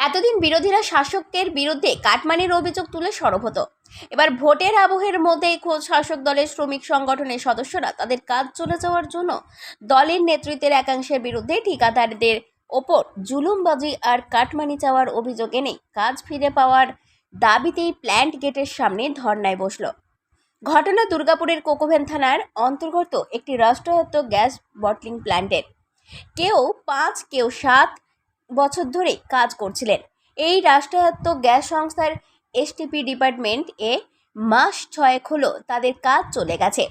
এতদিন বিরোধীরা শাসকের বিরুদ্ধে কাটমানির অভিযোগ তুলে সরব হতো। এবার ভোটের আবহের মধ্যেই খোদ শাসক দলের শ্রমিক সংগঠনের সদস্যরা তাদের কাজ চলে যাওয়ার জন্য দলের নেতৃত্বের একাংশের বিরুদ্ধে ঠিকাদারদের ওপর জুলুমবাজি আর কাটমানি চাওয়ার অভিযোগ এনে কাজ ফিরে পাওয়ার দাবিতেই প্ল্যান্ট গেটের সামনে ধর্নায় বসল। ঘটনা দুর্গাপুরের কোকোভেন থানার অন্তর্গত একটি রাষ্ট্রায়ত্ত গ্যাস বটলিং প্ল্যান্টের। কেউ 5 কেউ 7 বছর ধরে কাজ করছিলেন এই রাষ্ট্রায়ত্ত গ্যাস সংস্থার এসটিপি ডিপার্টমেন্ট এ মাস 6 হলো তাদের কাজ চলে গেছে।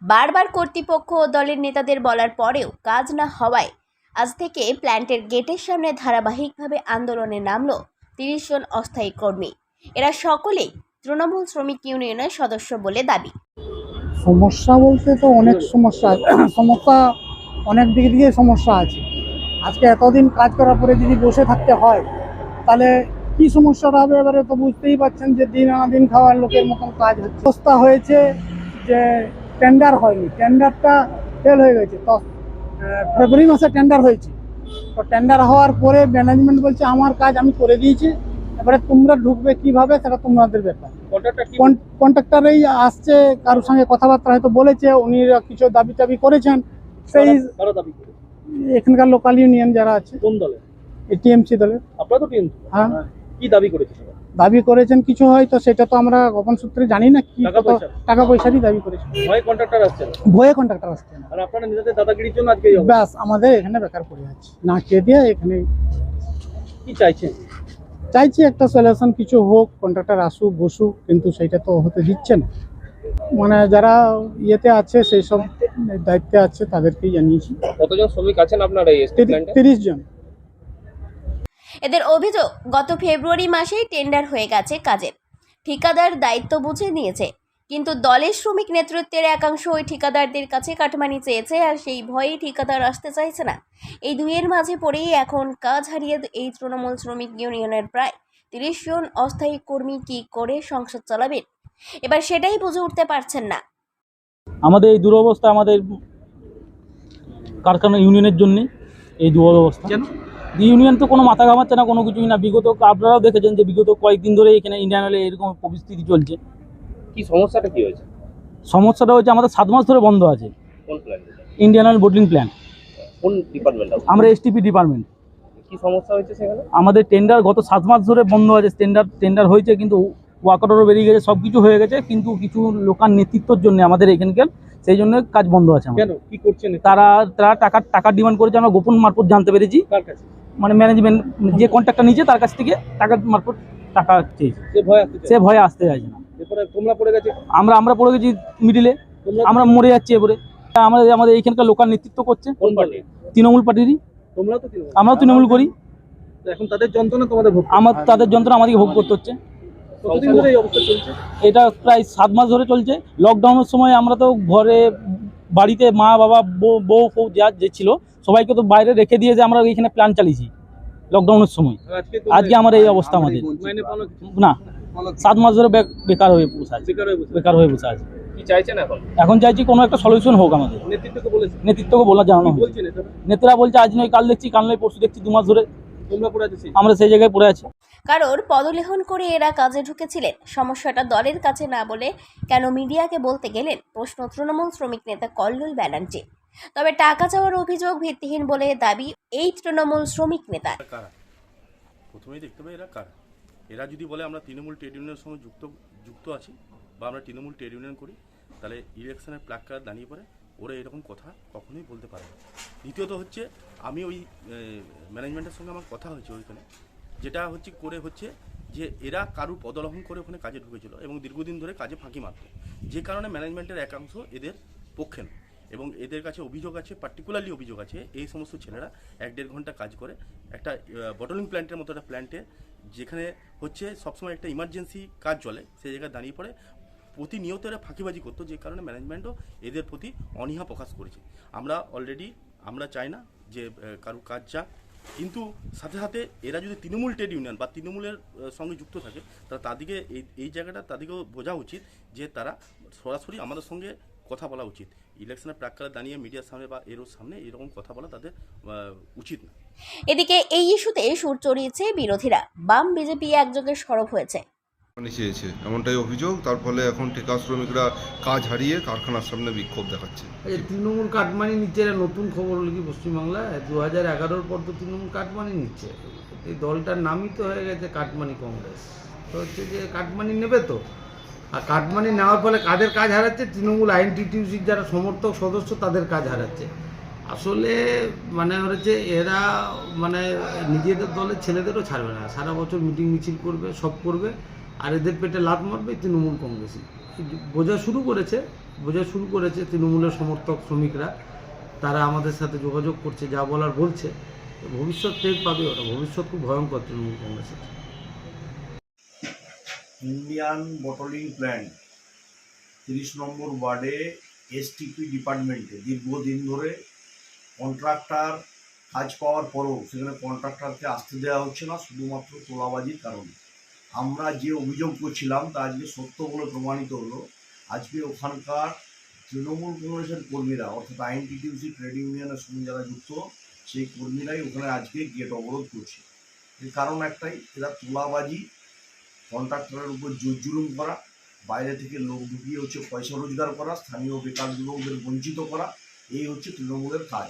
বারবার কর্তৃপক্ষ ও দলের নেতাদের বলার পরেও কাজ না হওয়ায় আজ থেকে প্ল্যান্টের গেটের সামনে ধারাবাহিকভাবে আন্দোলনে নামলো 30 জন অস্থায়ী কর্মী। এরা সকলেই তৃণমূল শ্রমিক ইউনিয়নের সদস্য বলে দাবি। সমস্যা বলতে তো অনেক সমস্যা অনেক দিক দিয়ে সমস্যা আছে। আজকে এতদিন কাজ করার পরে যদি বসে থাকতে হয় তাহলে কি সমস্যাটা হবে, এবারে তো বুঝতেই পারছেন যে দিন আনা দিন খাওয়ার লোকের মতন কাজ হচ্ছে। অবস্থা হয়েছে যে টেন্ডার হয়নি, টেন্ডারটা ফেল হয়ে গেছে। তো ফেব্রুয়ারি মাসে টেন্ডার হয়েছে, তো টেন্ডার হওয়ার পরে ম্যানেজমেন্ট বলছে আমার কাজ আমি করে দিয়েছি, এবারে তোমরা ঢুকবে কিভাবে সেটা তোমাদের ব্যাপার। কন্ট্রাক্টরেই আসছে, কারোর সঙ্গে কথাবার্তা হয়তো বলেছে, উনি কিছু দাবি টাবি করেছেন। সেই এখানকার লোকাল ইউনিয়ন যারা আছে। কোন দলের? টিএমসি দলের। আপনারা তো টিএমসি। হ্যাঁ। কি দাবি করেছে? দাবি করেছেন কিছু, হয়তো সেটা তো আমরা গোপন সূত্রে জানি না। কি টাকা পয়সারই দাবি করেছেন। ভয়ে কন্ট্রাক্টর আসছেন? ভয়ে কন্ট্রাক্টর আসছেন। আর আপনারা নিজেদের দাদাগিরির জন্য আজকে ব্যাস আমাদের এখানে বেকার পড়ে যাচ্ছে, না খেয়ে দিয়ে এখানে। কি চাইছেন? চাইছি একটা সলিউশন কিছু হোক, কন্ট্রাক্টর আসুক বসুক, কিন্তু সেইটা তো হতে দিচ্ছে না। মানে যারা ইয়েতে আছে, সেই সব দায়িত্বে আছে, তাদেরকেই জানিয়েছি। কতজন শ্রমিক আছেন আপনারা এই প্ল্যান্টে? 30 জন। এদের অভিযোগ গত ফেব্রুয়ারি মাসেই টেন্ডার হয়ে গেছে কাজের, ঠিকাদার দায়িত্ব বুঝে নিয়েছে, কিন্তু দলের শ্রমিক নেতৃত্বের একাংশ ওই ঠিকাদারদের কাছে কাটমানি চেয়েছে আর সেই ভয়েই ঠিকাদার আসতে চাইছে না। এই দুইয়ের মাঝে পড়েই এখন কাজ হারিয়ে এই তৃণমূল শ্রমিক ইউনিয়নের প্রায় 30 জন অস্থায়ী কর্মী কি করে সংসার চালাবেন, এবার সেটাই বুঝে উঠতে পারছেন না। আমাদের এই দুরবস্থা আমাদের কারখানা ইউনিয়নের জন্য। এই দুরবস্থা ইউনিয়ন তো কোনো মাথা ঘামাচ্ছে না, কোনো কিছুই না। বিগত আপনারাও দেখেছেন যে বিগত কয়েকদিন ধরে এখানে ইন্ডিয়ান অয়েলে এরকম পরিস্থিতি চলছে। কি সমস্যাটা কি হয়েছে? সমস্যাটা হচ্ছে আমাদের 7 মাস ধরে বন্ধ আছে। কোন plant? Indian oil bottling plant. কোন ডিপার্টমেন্ট? আমরা এসটিপি ডিপার্টমেন্ট। কি সমস্যা হয়েছে সেখানে? আমাদের টেন্ডার গত 7 মাস ধরে বন্ধ আছে। টেন্ডার হয়েছে, কিন্তু ওয়াকারও বেরিয়ে গেছে, সব কিছু হয়ে গেছে, কিন্তু কিছু লোকাল নেতৃত্বর জন্য আমাদের এখানকার সেই জন্য কাজ বন্ধ আছে। কেন, কি করছেন? তারা টাকা ডিমান্ড করেছে, আমরা গোপন মারফত জানতে পেরেছি। কার কাছে? মানে ম্যানেজমেন্ট যে কন্ট্রাক্টটা নিয়েছে তার কাছ থেকে টাকার মারফত টাকা চেয়েছে। সে ভয়ে আসতে চাইছে না। এরপরে তোমরা পড়ে গেছে? আমরা পড়ে গেছি মিডিলে, আমরা মরে যাচ্ছি এবারে। আমাদের এইখানকার লোকাল নেতৃত্ব করছে। কোন পার্টি? তৃণমূল পার্টিরই। তোমরাও তো তৃণমূল? আমরাও তৃণমূল করি। এখন তাদের যন্ত্রণা তোমাদের ভোগ? তাদের যন্ত্রণা আমাদেরকে ভোগ করতে হচ্ছে। কতদিন ধরে এই অবস্থা চলছে? এটা প্রায় 7 মাস ধরে চলছে। লকডাউনের সময় আমরা তো ঘরে বাড়িতে মা বাবা বউ যে ছিল সবাইকে তো বাইরে রেখে দিয়ে যে আমরা এইখানে প্ল্যান চালিয়েছি লকডাউনের সময়। আজকে আমার এই অবস্থা। আমাদের না 7 মাস ধরে বেকার হয়ে বসে আছে। কি চাইছেন এখন? এখন চাইছি কোনো একটা সলিউশন হোক আমাদের। নেতৃত্বকে বলা জানানো হয়। নেতারা বলছে আজ নয় কাল দেখছি, কাল নয় পরশু দেখছি, 2 মাস ধরে আমরা সেই জায়গায় পড়ে আছি। কারোর পদলেহন করে এরা কাজে ঢুকেছিলেন, সমস্যাটা দলের কাছে না বলে কেন মিডিয়াকে বলতে গেলেন, প্রশ্ন তৃণমূল শ্রমিক নেতা কল্লোল ব্যানার্জি। তবে টাকা চাওয়ার অভিযোগ ভিত্তিহীন বলে দাবি এই তৃণমূল শ্রমিক নেতা। প্রথমেই দেখতে হবে এরা কারা। এরা যদি বলে আমরা তৃণমূল ট্রেড ইউনিয়নের সঙ্গে যুক্ত আছি বা আমরা তৃণমূল ট্রেড ইউনিয়ন করি, তাহলে ইলেকশনের প্ল্যাক কার্ড দাঁড়িয়ে পড়ে ওরা এরকম কথা কখনোই বলতে পারে না। দ্বিতীয়ত হচ্ছে আমি ওই ম্যানেজমেন্টের সঙ্গে আমার কথা হয়েছে ওইখানে, যেটা হচ্ছে যে এরা কারুর পদলহন করে ওখানে কাজে ঢুকেছিল এবং দীর্ঘদিন ধরে কাজে ফাঁকি মারত, যে কারণে ম্যানেজমেন্টের একাংশ এদের পক্ষে না। এবং এদের কাছে অভিযোগ আছে, পার্টিকুলারলি অভিযোগ আছে, এই সমস্ত ছেলেরা 1-1.5 ঘন্টা কাজ করে একটা বটলিং প্ল্যান্টের মতো একটা প্ল্যান্টে, যেখানে হচ্ছে সবসময় একটা ইমার্জেন্সি কাজ চলে, সেই জায়গায় দাঁড়িয়ে পড়ে প্রতিনিয়ত এরা ফাঁকিবাজি করতো, যে কারণে ম্যানেজমেন্টও এদের প্রতি অনীহা প্রকাশ করেছে। আমরা চাই না যে কারো কাজ যাক, কিন্তু সাথে সাথে এরা যদি তৃণমূল ট্রেড ইউনিয়ন বা তৃণমূলের সঙ্গে যুক্ত থাকে, তাহলে তাদেরকে এই জায়গাটা তাদেরকেও বোঝা উচিত যে তারা সরাসরি আমাদের সঙ্গে কথা বলা উচিত। ইলেকশনের প্রাককালে দাঁড়িয়ে মিডিয়ার সামনে বা এরও সামনে এরকম কথা বলা তাদের উচিত না। এদিকে এই ইস্যুতে সুর চড়িয়েছে বিরোধীরা। বাম বিজেপি একযোগে সরব হয়েছে। চেয়েছে এমনটাই অভিযোগ, তার ফলে এখন ঠিকা শ্রমিকরা কাজ হারিয়ে কারখানার সামনে বিক্ষোভ দেখাচ্ছে। এই তৃণমূল কাটমানি নিচ্ছে, এটা নতুন খবর হলো কি পশ্চিমবাংলায়? 2011-র পর তো তৃণমূল কাটমানি নিচ্ছে। এই দলটার নামই তো হয়ে গেছে কাটমানি কংগ্রেস। তো হচ্ছে যে কাটমানি নেবে তো, আর কাটমানি নেওয়ার ফলে কাদের কাজ হারাচ্ছে? তৃণমূল আইএনটিটিউসির যারা সমর্থক সদস্য তাদের কাজ হারাচ্ছে। আসলে মানে হচ্ছে এরা মানে নিজেদের দলের ছেলেদেরও ছাড়বে না, সারা বছর মিটিং মিছিল করবে, সব করবে, আর এদের পেটে লাথ মারবে তৃণমূল কংগ্রেসই। বোঝা শুরু করেছে তৃণমূলের সমর্থক শ্রমিকরা, তারা আমাদের সাথে যোগাযোগ করছে, যা বলার বলছে। ভবিষ্যৎ টের পাবে ওরা, ভবিষ্যৎ খুব ভয়ঙ্কর তৃণমূল কংগ্রেসের। ইন্ডিয়ান বটলিং প্ল্যান্ট 30 নম্বর ওয়ার্ডে এসটিপি ডিপার্টমেন্টে দীর্ঘদিন ধরে কন্ট্রাক্টর কাজ পাওয়ার পরও সেখানে কন্ট্রাক্টরকে আসতে দেওয়া হচ্ছে না, শুধুমাত্র তোলাবাজির কারণে। আমরা যে অভিযোগ করছিলাম তা আজকে সত্য বলে প্রমাণিত হলো। আজকে ওখানকার তৃণমূল কংগ্রেসের কর্মীরা, অর্থাৎ আইএনটিটিউসি ট্রেড ইউনিয়নের সঙ্গে যারা যুক্ত, সেই কর্মীরাই ওখানে আজকে গেট অবরোধ করছে। এর কারণ একটাই, এরা তোলাবাজি, কন্ট্রাক্টরের উপর জোর জুলুম করা, বাইরে থেকে লোক ঢুকিয়ে হচ্ছে পয়সা রোজগার করা, স্থানীয় বেকার যুবকদের বঞ্চিত করা, এই হচ্ছে তৃণমূলের কাজ।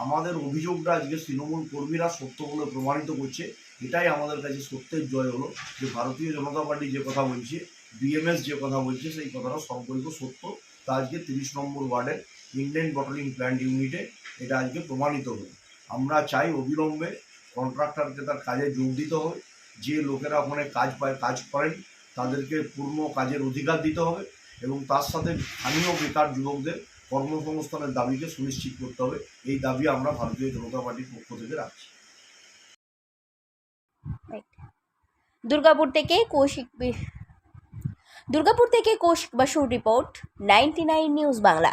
আমাদের অভিযোগটা আজকে তৃণমূল কর্মীরা সত্য বলে প্রমাণিত করছে। এটাই আমাদের কাছে সত্যের জয় হলো যে ভারতীয় জনতা পার্টি যে কথা বলছে, বিএমএস যে কথা বলছে, সেই কথাটা সম্পর্ক সত্য। তা আজকে 30 নম্বর ওয়ার্ডের ইন্ডিয়ান বটলিং প্ল্যান্ট ইউনিটে এটা আজকে প্রমাণিত হলো। আমরা চাই অবিলম্বে কন্ট্রাক্টরকে তার কাজে যোগ দিতে হবে। যে লোকেরা ওখানে কাজ করেন তাদেরকে পূর্ণ কাজের অধিকার দিতে হবে এবং তার সাথে স্থানীয় বেকার যুবকদের কর্মসংস্থানের দাবিকে সুনিশ্চিত করতে হবে। এই দাবি আমরা ভারতীয় জনতা পার্টির পক্ষ থেকে রাখছি। দুর্গাপুর থেকে কৌশিক বাসুর রিপোর্ট, 99 নিউজ বাংলা।